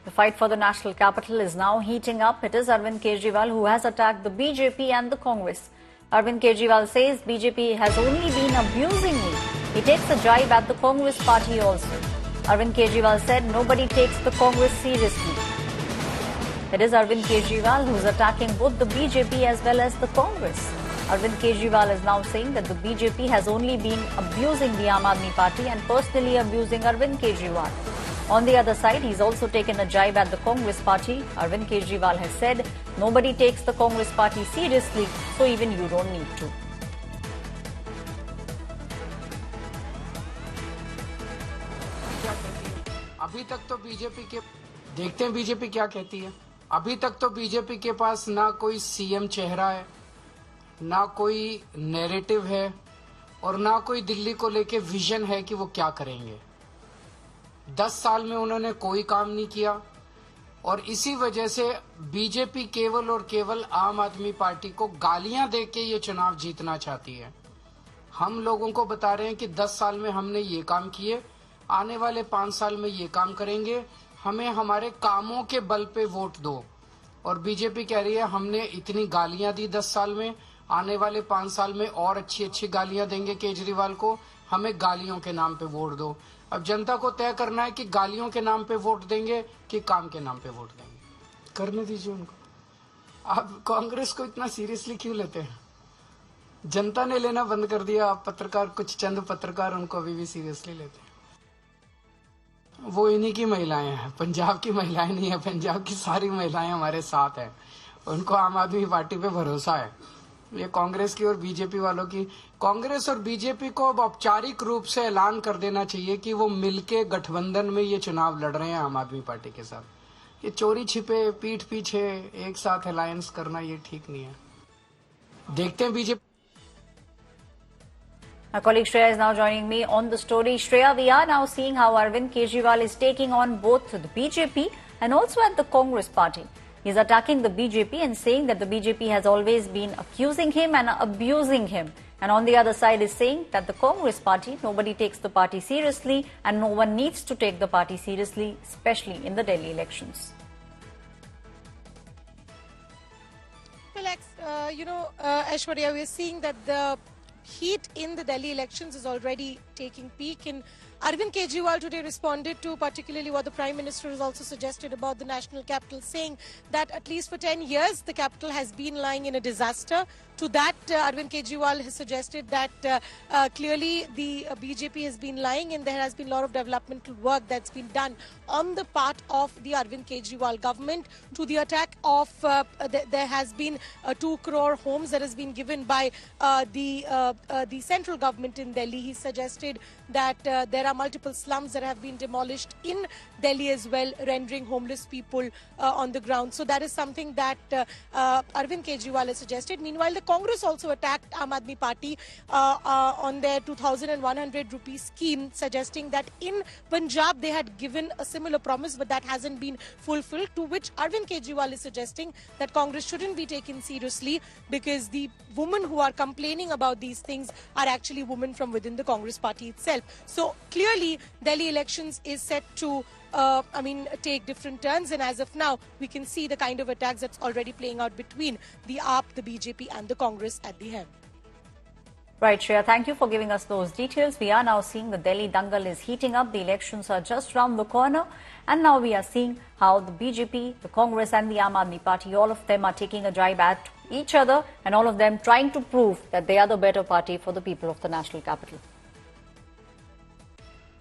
The fight for the national capital is now heating up. It is Arvind Kejriwal who has attacked the BJP and the Congress. Arvind Kejriwal says BJP has only been abusing me. He takes a jibe at the Congress party also. Arvind Kejriwal said nobody takes the Congress seriously. It is Arvind Kejriwal who is attacking both the BJP as well as the Congress. Arvind Kejriwal is now saying that the BJP has only been abusing the Aam Aadmi Party and personally abusing Arvind Kejriwal. On the other side, he's also taken a jibe at the Congress party. Arvind Kejriwal has said, nobody takes the Congress party seriously, so even you don't need to. अभी तक तो BJP के देखते हैं BJP क्या कहती है। अभी तक तो बीजेपी के पास ना कोई सीएम चेहरा है, ना कोई नैरेटिव है और ना कोई दिल्ली को लेके विजन है कि वो क्या करेंगे। 10 साल में उन्होंने कोई काम नहीं किया और इसी वजह से बीजेपी केवल और केवल आम आदमी पार्टी को गालियां देके ये चुनाव जीतना चाहती है। हम लोगों को बता रहे हैं कि 10 साल में हमने ये काम किए, आने वाले 5 साल में ये काम करेंगे, हमें हमारे कामों के बल पे वोट दो। और बीजेपी कह रही है हमने इतनी गालियां दी 10 साल में, आने वाले 5 साल में और अच्छी अच्छी गालियां देंगे केजरीवाल को, हमें गालियों के नाम पे वोट दो। अब जनता को तय करना है कि गालियों के नाम पे वोट देंगे कि काम के नाम पे वोट देंगे। करने दीजिए उनको। आप कांग्रेस को इतना सीरियसली क्यों लेते हैं? जनता ने लेना बंद कर दिया। आप पत्रकार, कुछ चंद पत्रकार उनको अभी भी सीरियसली लेते हैं। वो इन्हीं की महिलाएं हैं, पंजाब की महिलाएं नहीं है। पंजाब की सारी महिलाएं हमारे साथ हैं। उनको आम आदमी पार्टी पे भरोसा है। ये कांग्रेस की और बीजेपी वालों की, कांग्रेस और बीजेपी को अब औपचारिक रूप से ऐलान कर देना चाहिए कि वो मिलके गठबंधन में ये चुनाव लड़ रहे हैं आम आदमी पार्टी के साथ। ये चोरी छिपे पीठ पीछे एक साथ अलायंस करना ये ठीक नहीं है। देखते हैं BJP. My colleague Shreya is now joining me on the story. Shreya, we are now seeing how Arvind Kejriwal is taking on both the BJP and also at the Congress party. He's attacking the BJP and saying that the BJP has always been accusing him and abusing him. And on the other side is saying that the Congress party, nobody takes the party seriously and no one needs to take the party seriously, especially in the Delhi elections. Well, Aishwarya, we're seeing that the heat in the Delhi elections is already taking peak. And Arvind Kejriwal today responded to particularly what the Prime Minister has also suggested about the national capital, saying that at least for 10 years the capital has been lying in a disaster. To that, Arvind Kejriwal has suggested that clearly the BJP has been lying and there has been a lot of developmental work that's been done on the part of the Arvind Kejriwal government. To the attack of, there has been 2 crore homes that has been given by the central government in Delhi. He suggested that there are multiple slums that have been demolished in Delhi as well, rendering homeless people on the ground. So that is something that Arvind Kejriwal has suggested. Meanwhile, the Congress also attacked Aam Aadmi Party on their 2,100 rupee scheme, suggesting that in Punjab they had given a similar promise, but that hasn't been fulfilled, to which Arvind Kejriwal is suggesting that Congress shouldn't be taken seriously because the women who are complaining about these things are actually women from within the Congress party itself. So clearly, Delhi elections is set to take different turns, and as of now, we can see the kind of attacks that's already playing out between the AAP, the BJP and the Congress at the helm. Right, Shreya, thank you for giving us those details. We are now seeing the Delhi dangle is heating up. The elections are just round the corner. And now we are seeing how the BJP, the Congress and the Aam Aadmi Party, all of them are taking a jibe at each other and all of them trying to prove that they are the better party for the people of the national capital.